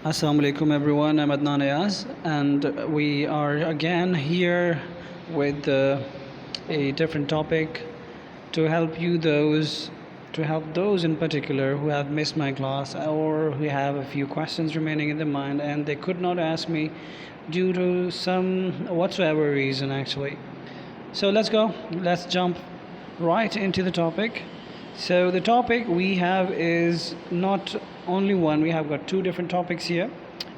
Assalamu alaikum everyone, I'm Adnan Ayaz and we are again here with a different topic to help those in particular who have missed my class or who have a few questions remaining in their mind and they could not ask me due to some whatsoever reason actually. So let's jump right into the topic. So the topic we have is not only one, we have got two different topics here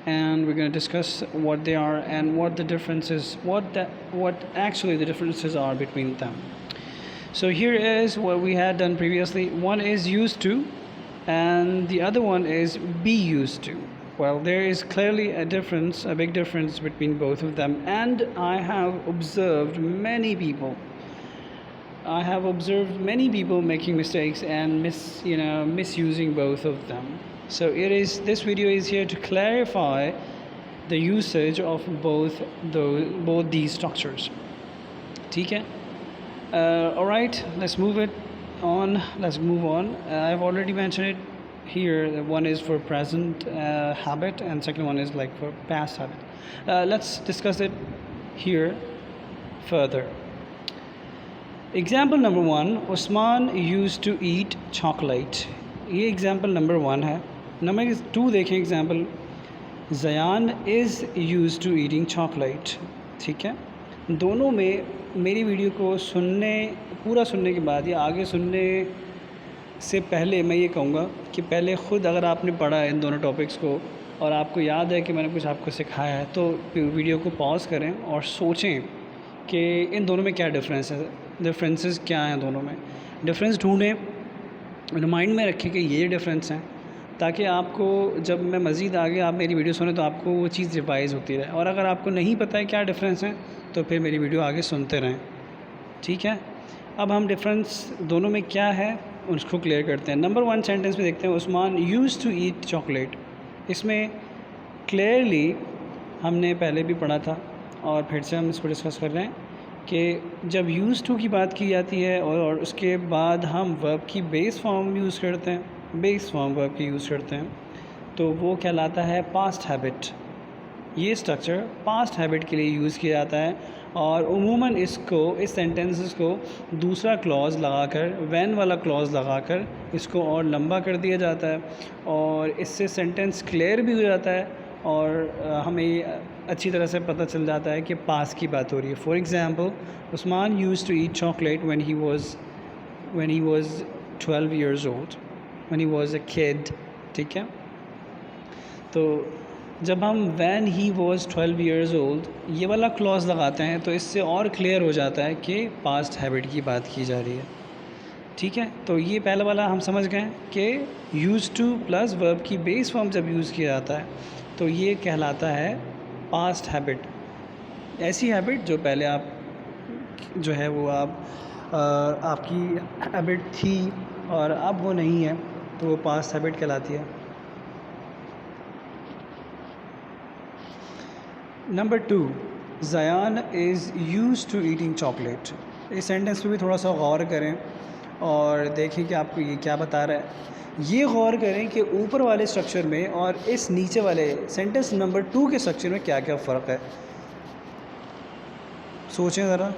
and we're going to discuss what they are and what the differences what actually the differences are between them. So here is what we had done previously. One is used to and the other one is be used to. Well, there is clearly a difference, a big difference between both of them, and I have observed many people making mistakes and misusing both of them. So this video is here to clarify the usage of both these structures. Okay? All right, let's move on. I've already mentioned it here. One is for present habit and second one is like for past habit. Let's discuss it here further. Example number one, Usman used to eat chocolate. ये example number one है. Number two देखें example, Zayan is used to eating chocolate. ठीक है, दोनों में मेरी video को पूरा सुनने के बाद या आगे सुनने से पहले मैं ये कहूँगा कि पहले ख़ुद अगर आपने पढ़ा है इन दोनों टॉपिक्स को और आपको याद है कि मैंने कुछ आपको सिखाया है तो वीडियो को पॉज करें और सोचें कि इन दोनों में क्या डिफरेंसेस क्या हैं, दोनों में डिफरेंस ढूंढें, माइंड में रखें कि ये डिफरेंस हैं, ताकि आपको जब मैं मज़ीद आगे आप मेरी वीडियो सुने तो आपको वो चीज़ रिवाइज़ होती रहे। और अगर आपको नहीं पता है क्या डिफरेंस हैं तो फिर मेरी वीडियो आगे सुनते रहें। ठीक है, अब हम डिफरेंस दोनों में क्या है उसको क्लियर करते हैं। नंबर वन सेंटेंस में देखते हैं, Usman use to eat chocolate. इसमें क्लियरली हमने पहले भी पढ़ा था और फिर से हम इसको डिस्कस कर रहे हैं कि जब यूज़ टू की बात की जाती है और उसके बाद हम वर्ब की बेस फॉर्म यूज़ करते हैं, बेस फॉर्म वर्ब की यूज़ करते हैं, तो वो कहलाता है पास्ट हैबिट। ये स्ट्रक्चर पास्ट हैबिट के लिए यूज़ किया जाता है और उमूमन इस सेंटेंसेस को दूसरा क्लॉज लगाकर, व्हेन वाला क्लॉज लगाकर इसको और लंबा कर दिया जाता है और इससे सेंटेंस क्लियर भी हो जाता है और हमें अच्छी तरह से पता चल जाता है कि पास की बात हो रही है। For example, Usman use to eat chocolate when he was 12 years old, when he was a kid। ठीक है, तो जब हम when he was 12 years old ये वाला क्लॉज लगाते हैं तो इससे और क्लियर हो जाता है कि पास्ट हैबिट की बात की जा रही है। ठीक है, तो ये पहला वाला हम समझ गए कि यूज़ टू प्लस वर्ब की बेस फॉर्म जब यूज़ किया जाता है तो ये कहलाता है पास्ट हैबिट। ऐसी हैबिट जो पहले आप जो है वो आपकी हैबिट थी और अब वो नहीं है तो वो पास्ट हैबिट कहलाती है। Number two, Zayan is use to eating chocolate. इस सेंटेंस पे भी थोड़ा सा गौर करें और देखें कि आपको ये क्या बता रहा है। ये गौर करें कि ऊपर वाले स्ट्रक्चर में और इस नीचे वाले सेंटेंस नंबर टू के स्ट्रक्चर में क्या क्या फ़र्क है, सोचें ज़रा।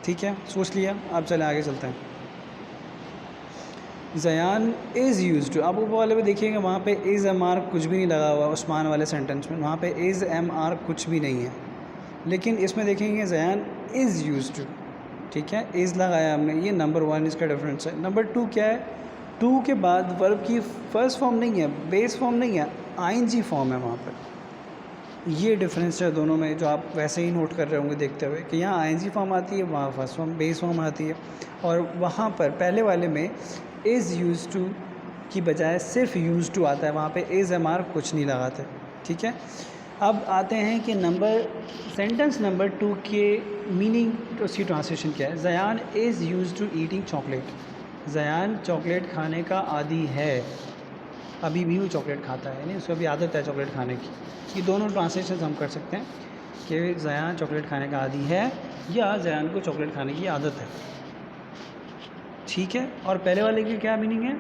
ठीक है, सोच लिया, आप चलें आगे चलते हैं। ज़यान इज़ यूज़ टू, आप ऊपर वाले में देखिएगा वहाँ पे इज़ एम आर कुछ भी नहीं लगा हुआ, उस्मान वाले सेंटेंस में वहाँ पे इज़ एम आर कुछ भी नहीं है, लेकिन इसमें देखेंगे ज़यान इज़ यूज़ टू। ठीक है, इज़ लगाया हमने, ये नंबर वन इसका डिफरेंस है। नंबर टू क्या है, टू के बाद वर्ब की फर्स्ट फॉर्म नहीं है, बेस फॉर्म नहीं है, आईएनजी फॉर्म है वहाँ पर। ये डिफरेंस है दोनों में, जो आप वैसे ही नोट कर रहे होंगे देखते हुए कि यहाँ आईएनजी फॉर्म आती है, वहाँ फर्स्ट फॉर्म बेस फॉर्म आती है, और वहाँ पर पहले वाले में इज़ यूज़ टू की बजाय सिर्फ यूज़ टू आता है, वहाँ पे इज़ एम आर कुछ नहीं लगाते। ठीक है, अब आते हैं कि सेंटेंस नंबर टू के मीनिंग, उसकी ट्रांसलेशन क्या है। Zayan is use to eating chocolate. Zayan chocolate खाने का आदी है, अभी भी वो चॉकलेट खाता है, यानी उसको अभी आदत है चॉकलेट खाने की। ये दोनों ट्रांसलेशन हम कर सकते हैं कि ज़यान चॉकलेट खाने का आदी है या ज़यान को चॉकलेट खाने की आदत है। ठीक है, और पहले वाले की क्या मीनिंग है,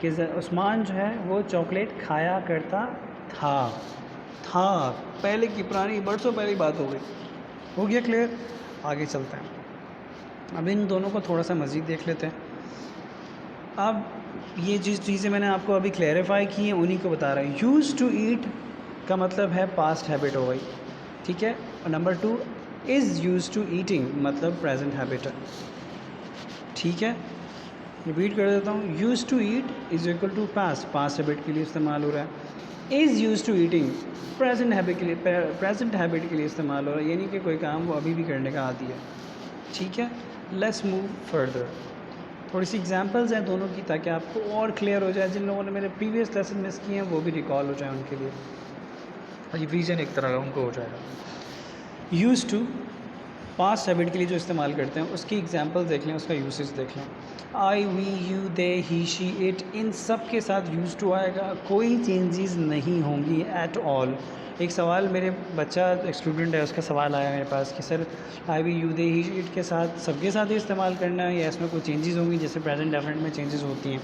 कि उस्मान जो है वो चॉकलेट खाया करता था। था पहले की पुरानी बरसों पहले बात हो गई। हो गया क्लियर? आगे चलते हैं। अब इन दोनों को थोड़ा सा मज़ीद देख लेते हैं। अब ये जिस चीज़ें मैंने आपको अभी क्लैरिफाई की हैं उन्हीं को बता रहा हूँ। यूज़ टू ईट का मतलब है पास्ट हैबिट हो गई, ठीक है। और number 2 is use to eating मतलब प्रेजेंट हैबिट है, ठीक है। रिपीट कर देता हूँ। Use to eat is equal to past habit के लिए इस्तेमाल हो रहा है। Is use to eating present habit के लिए इस्तेमाल हो रहा है, यानी कि कोई काम वो अभी भी करने का आदी है, ठीक है। Let's move further. थोड़ी सी एग्जांपल्स हैं दोनों की ताकि आपको और क्लियर हो जाए। जिन लोगों ने मेरे प्रीवियस लेसन मिस किए हैं वो भी रिकॉल हो जाए उनके लिए, और ये विजन एक तरह का उनको हो जाएगा। यूज़ टू पास्ट हैबिट के लिए जो इस्तेमाल करते हैं उसकी एग्जांपल देख लें, उसका यूसेज देख लें। I, we, you, they, he, she, it, इन सब के साथ यूज़ टू आएगा, कोई चेंजेस नहीं होंगी एट ऑल। एक सवाल मेरे बच्चा एक स्टूडेंट है, उसका सवाल आया मेरे पास कि sir I, we, you, they, he, she, it के साथ सबके साथ ही इस्तेमाल करना है या इसमें कोई चेंजेस होंगी जैसे प्रेजेंट डेफिनेट में चेंजेस होती हैं?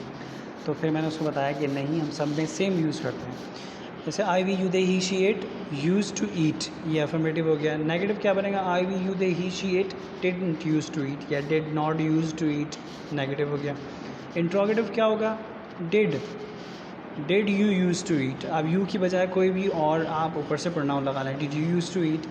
तो फिर मैंने उसको बताया कि नहीं, हम सब में सेम यूज़ करते हैं। जैसे I, we, you, they, he, she, it use to eat, ये अफर्मेटिव हो गया। नेगेटिव क्या बनेगा? I, we, you, they, he, she, it didn't use to eat या did not use to eat, negative हो गया। इंट्रोगेटिव क्या होगा? Did you use to eat. अब यू की बजाय कोई भी और आप ऊपर से प्रोनाउन लगा लें। Did you use to eat,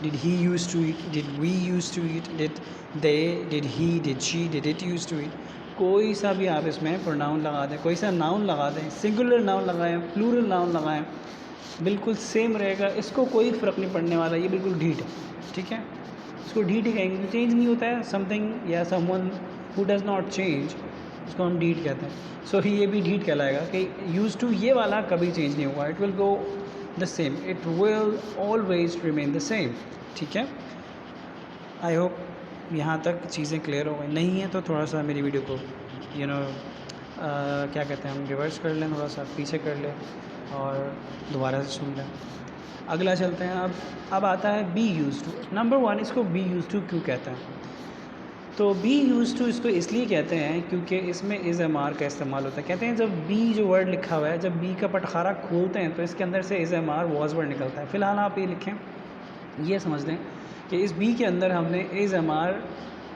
did he use to eat, did we use to eat, did they, did he, did she, did it use to eat. कोई सा भी आप इसमें प्रोनाउन लगा दें, कोई सा नाउन लगा दें, सिंगुलर नाउन लगाएं, प्लूरल नाउन लगाएं, बिल्कुल सेम रहेगा, इसको कोई फ़र्क नहीं पड़ने वाला। ये बिल्कुल ढीठ है, ठीक है। इसको ढीठ ही कहेंगे, चेंज नहीं होता है समथिंग या someone who does not change, उसको हम ढीठ कहते हैं। सो ये भी ढीठ कहलाएगा कि यूज़ टू ये वाला कभी चेंज नहीं होगा, it will go the same, it will always remain the same, ठीक है। आई होप यहाँ तक चीज़ें क्लियर हो गई। नहीं है तो थोड़ा सा मेरी वीडियो को क्या कहते हैं हम रिवर्स कर लें, थोड़ा सा पीछे कर लें और दोबारा से सुन लें। अगला चलते हैं। अब आता है बी यूज़ टू। नंबर 1, इसको बी यूज़ टू क्यों कहते हैं? तो बी यूज़ टू इसको इसलिए कहते हैं क्योंकि इसमें इज़ एम आर का इस्तेमाल होता है। कहते हैं जब बी जो वर्ड लिखा हुआ है, जब बी का पटखारा खोलते हैं तो इसके अंदर से is am are was word निकलता है। फ़िलहाल आप ये लिखें, ये समझ लें कि इस बी के अंदर हमने इज़ एम आर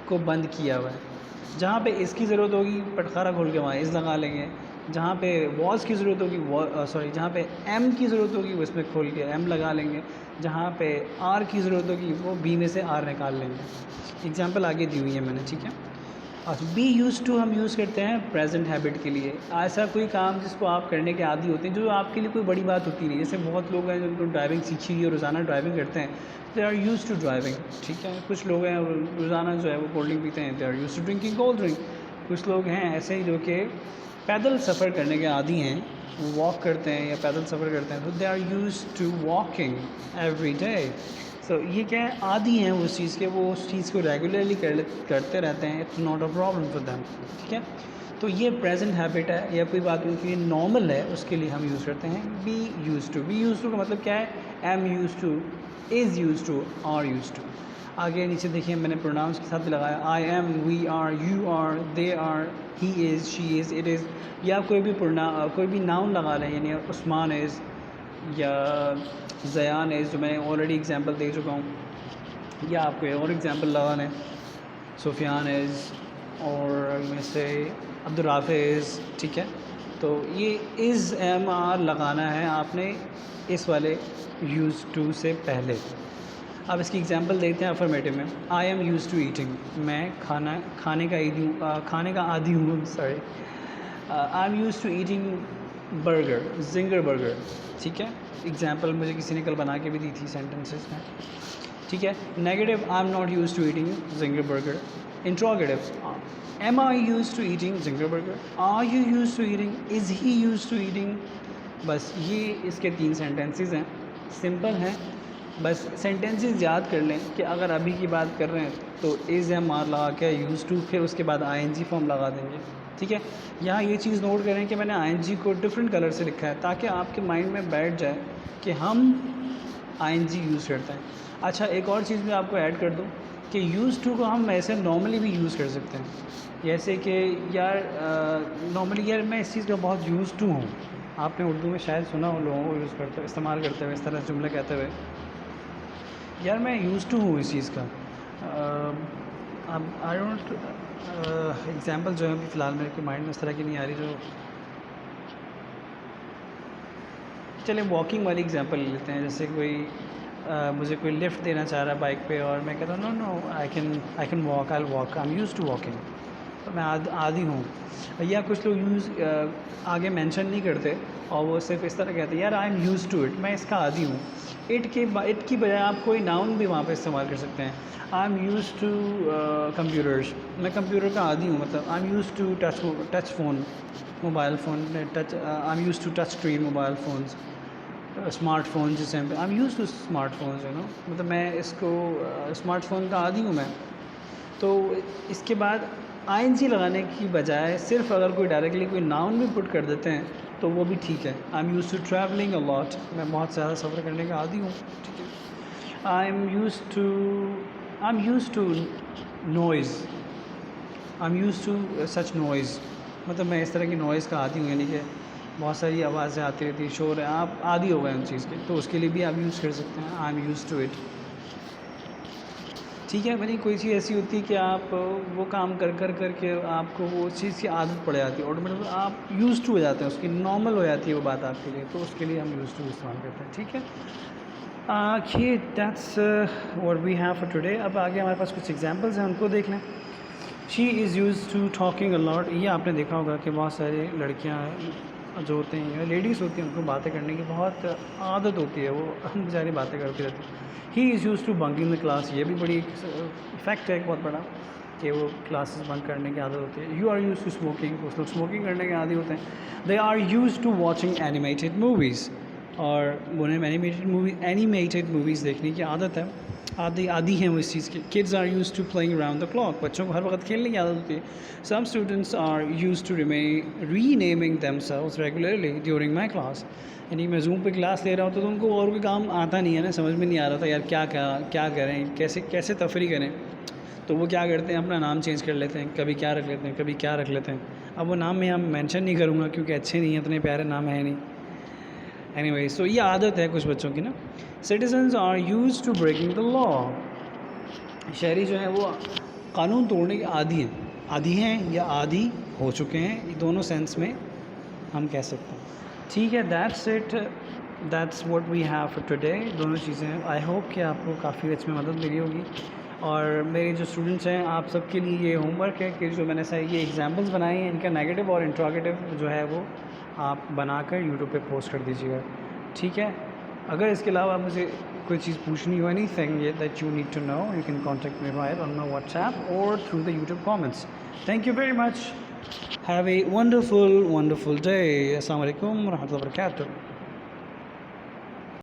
को बंद किया हुआ है। जहाँ पे इसकी ज़रूरत होगी पटखारा खोल के वहाँ इज़ लगा लेंगे, जहाँ पे वॉज की ज़रूरत होगी जहाँ पे एम की ज़रूरत होगी वो इसमें खोल के एम लगा लेंगे, जहाँ पे आर की ज़रूरत होगी वो बी में से आर निकाल लेंगे। एग्जांपल आगे दी हुई है मैंने, ठीक है। और बी यूज़ टू हम यूज़ करते हैं प्रेजेंट हैबिट के लिए। ऐसा कोई काम जिसको आप करने के आदी होते हैं, जो आपके लिए कोई बड़ी बात होती नहीं। जैसे बहुत लोग हैं जिनको ड्राइविंग सीखी हुई है, रोज़ाना ड्राइविंग करते हैं, they are use to driving, ठीक है। कुछ लोग हैं रोज़ाना जो है वो कोल्ड ड्रिंक पीते हैं, they are use to drinking cold drink. कुछ लोग हैं ऐसे ही जो कि पैदल सफ़र करने के आदी हैं, वो वॉक करते हैं या पैदल सफ़र करते हैं, तो they are use to walking every day. So ये क्या है, आदी हैं उस चीज़ के, वो उस चीज़ को रेगुलरली करते रहते हैं, it's not a problem for them, ठीक है। तो ये प्रेजेंट हैबिट है या कोई बात उनके लिए नॉर्मल है, उसके लिए हम यूज़ करते हैं be use to. Be use to का मतलब क्या है? Am use to, is use to, are use to. आगे नीचे देखिए मैंने प्रोनाउंस के साथ भी लगाया, I am, we are, you are, they are, he is, she is, it is, या कोई भी नाउन लगा लें, यानी उस्मान इज़ या ज़यान इज़, जो मैंने ऑलरेडी एग्जांपल दे चुका हूँ, या आपको और एग्जांपल लगा लें, सुफियान इज़ और में से अब्दुर्राफ़े इज़, ठीक है। तो ये इज़ एम आर लगाना है आपने इस वाले यूज़ टू से पहले। अब इसकी एग्जांपल देखते हैं अफर्मेटिव में। I am use to eating, मैं खाने का आदी हूँ, sorry. I am use to eating burger, zinger burger, ठीक है। एग्जांपल मुझे किसी ने कल बना के भी दी थी सेंटेंसेस में, ठीक है। Negative, I am not use to eating zinger burger. Interrogative, am I use to eating zinger burger, are you use to eating, is he use to eating. बस ये इसके 3 सेंटेंसेस हैं, सिंपल हैं। बस सेंटेंसेस याद कर लें कि अगर अभी की बात कर रहे हैं तो इज़ एम आर लगा के यूज़ टू, फिर उसके बाद आईएनजी फॉर्म लगा देंगे, ठीक है। यहाँ ये चीज़ नोट करें कि मैंने आईएनजी को डिफरेंट कलर से लिखा है ताकि आपके माइंड में बैठ जाए कि हम आईएनजी यूज़ करते हैं। अच्छा, एक और चीज़ मैं आपको ऐड कर दूँ कि यूज़ टू को हम ऐसे नॉर्मली भी यूज़ कर सकते हैं, जैसे कि यार नॉर्मली यार मैं इस चीज़ का बहुत यूज़ टू हूँ। आपने उर्दू में शायद सुना हो लोगों को यूज़ करते हुए, इस्तेमाल करते हुए, इस तरह जुमले कहते हुए, यार मैं यूज़ टू हूँ इस चीज़ का। अब आई डोंट एग्ज़ाम्पल जो है अभी फ़िलहाल मेरे के माइंड में इस तरह की नहीं आ रही जो, चलिए वॉकिंग वाली एग्ज़ाम्पल ले लेते हैं। जैसे कोई मुझे कोई लिफ्ट देना चाह रहा है बाइक पे और मैं कहता हूँ no no I can walk, I will walk, I am use to walking, तो मैं आदी हूँ। या कुछ लोग आगे मेंशन नहीं करते और वो सिर्फ इस तरह कहते हैं यार I am use to it, मैं इसका आदी हूँ। इट की बजाय आप कोई नाउन भी वहाँ पे इस्तेमाल कर सकते हैं। I am use to computers, मैं कंप्यूटर का आदी हूँ, मतलब I am use to touch phone, mobile phone, I am use to touch screen mobile phones, smartphone जिसे हम, I am use to smartphones, you know, मतलब मैं इसको स्मार्टफोन का आदी हूँ मैं। तो इसके बाद आईएनजी लगाने की बजाय सिर्फ अगर कोई डायरेक्टली कोई नाउन भी पुट कर देते हैं तो वो भी ठीक है। I am use to travelling a lot, मैं बहुत ज़्यादा सफ़र करने का आदी हूँ, ठीक है। I am use to noise, I am use to such noise, मतलब मैं इस तरह की नॉइज़ का आदी हूँ, यानी कि बहुत सारी आवाज़ें आती रहती है, शोर है, आप आदी हो गए उन चीज़ के, तो उसके लिए भी आप यूज़ कर सकते हैं I am use to it, ठीक है। यानी कोई चीज़ ऐसी होती है कि आप वो काम कर के आपको वो चीज़ की आदत पड़ जाती है, ऑटोमेटिक आप यूज़ टू हो जाते हैं, उसकी नॉर्मल हो जाती है वो बात आपके लिए, तो उसके लिए हम यूज़ टू इस्तेमाल करते हैं, ठीक है। Okay, that's what we have for today. अब आगे हमारे पास कुछ एग्जांपल्स हैं, उनको देख लें। She is use to talking a lot, ये आपने देखा होगा कि बहुत सारी लड़कियाँ जो होते हैं, लेडीज़ होती हैं, उनको बातें करने की बहुत आदत होती है, वो बेचारी बातें करती रहती है। He is use to bunking the class, ये भी बड़ी फैक्ट है एक बहुत बड़ा कि वो क्लासेस बंक करने की आदत होती है। You are use to smoking, कुछ लोग स्मोकिंग करने के आदी होते हैं। They are use to watching animated movies, और उन्हें एनिमेटेड मूवीज़ देखने की आदत है, आदि हैं वो इस चीज़ की। Kids are use to playing around the clock, बच्चों को हर वक्त खेलने की आदत होती है। Some students are use to renaming themselves regularly during my class, यानी मैं जूम पे क्लास ले रहा हूँ तो उनको और कोई काम आता नहीं है ना, समझ में नहीं आ रहा था यार क्या करें, कैसे तफरी करें, तो वो क्या करते हैं अपना नाम चेंज कर लेते हैं, कभी क्या रख लेते हैं, कभी क्या रख लेते हैं। अब वो नाम मैं मेंशन नहीं करूँगा क्योंकि अच्छे नहीं हैं, इतने प्यारे नाम है नहीं। एनीवे, सो ये आदत है कुछ बच्चों की ना। Citizens are use to breaking the law, शहरी जो हैं वो कानून तोड़ने के आदी हैं या आदी हो चुके हैं, ये दोनों सेंस में हम कह सकते हैं, ठीक है। That's it, that's what we have for today. दोनों चीज़ें, आई होप कि आपको काफ़ी इसमें मदद मिली होगी। और मेरे जो स्टूडेंट्स हैं, आप सबके लिए ये होमवर्क है कि जो मैंने ये एग्जाम्पल्स बनाए हैं, इनका नेगेटिव और इंट्रोगेटिव जो है वो आप बनाकर यूट्यूब पे पोस्ट कर दीजिएगा, ठीक है। अगर इसके अलावा मुझे कोई चीज़ पूछनी हो, anything that you need to know, you can contact me by on my WhatsApp और through the YouTube comments. Thank you very much, have a wonderful day. अस्सलाम वालेकुम व रहमतुल्लाहि व बरकातुहू।